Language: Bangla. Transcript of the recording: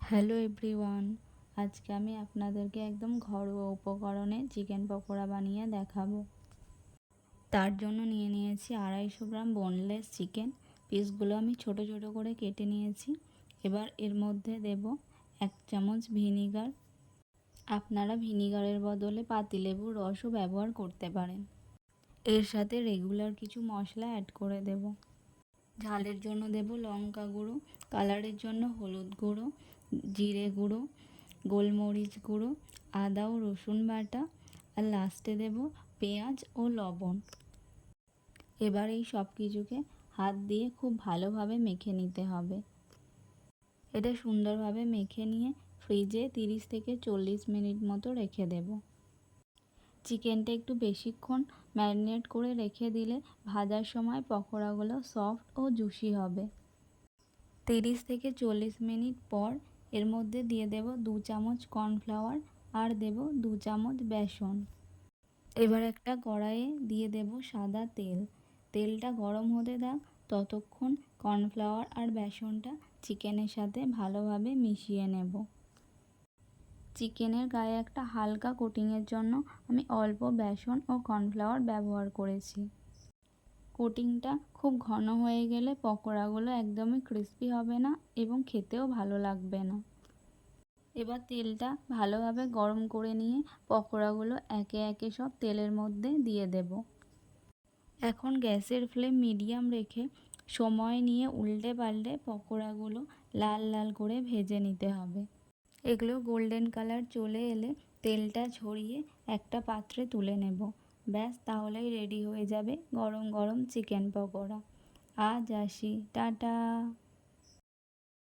হ্যালো এভরিওয়ান, আজকে আমি আপনাদেরকে একদম ঘরোয়া উপকরণে চিকেন পকোড়া বানিয়ে দেখাবো। তার জন্য নিয়ে নিয়েছি 250 গ্রাম বোনলেস চিকেন। পিসগুলো আমি ছোট ছোট করে কেটে নিয়েছি। এবার এর মধ্যে দেব 1 চামচ ভিনিগার। আপনারা ভিনিগারের বদলে পাতিলেবুর রসও ব্যবহার করতে পারেন। এর সাথে রেগুলার কিছু মশলা অ্যাড করে দেব। ঝালের জন্য দেব লঙ্কা গুঁড়ো, কালারের জন্য হলুদ গুঁড়ো, জিরে গুঁড়ো, গোলমরিচ গুঁড়ো, আদা ও রসুন বাটা, আর লাস্টে দেব পেঁয়াজ ও লবণ। এবার এই সব কিছুকে হাত দিয়ে খুব ভালোভাবে মেখে নিতে হবে। এটা সুন্দরভাবে মেখে নিয়ে ফ্রিজে 30 থেকে 40 মিনিট মতো রেখে দেব। চিকেনটা একটু বেশিক্ষণ ম্যারিনেট করে রেখে দিলে ভাজার সময় পকোড়াগুলো সফট ও জুসি হবে। 30 থেকে 40 মিনিট পর এর মধ্যে দিয়ে দেব 2 চামচ কর্নফ্লাওয়ার আর দেব 2 চামচ বেসন। এবার একটা কড়াইয়ে দিয়ে দেব সাদা তেল। তেলটা গরম হতে থাক, ততক্ষণ কর্নফ্লাওয়ার আর বেসনটা চিকেনের সাথে ভালোভাবে মিশিয়ে নেব। চিকেনের গায়ে একটা হালকা কোটিংয়ের জন্য আমি অল্প বেসন ও কর্নফ্লাওয়ার ব্যবহার করেছি। কোটিংটা খুব ঘন হয়ে গেলে পকোড়াগুলো একদমই ক্রিস্পি হবে না এবং খেতেও ভালো লাগবে না। এবার তেলটা ভালোভাবে গরম করে নিয়ে পকোড়াগুলো একে একে সব তেলের মধ্যে দিয়ে দেব। এখন গ্যাসের ফ্লেম মিডিয়াম রেখে সময় নিয়ে উল্টে পাল্টে পকোড়াগুলো লাল লাল করে ভেজে নিতে হবে। এগুলো গোল্ডেন কালার চলে এলে তেলটা ঝরিয়ে একটা পাত্রে তুলে নেব। ব্যাস, তাহলেই রেডি হয়ে যাবে গরম গরম চিকেন পকোড়া। আজ আসি, টাটা।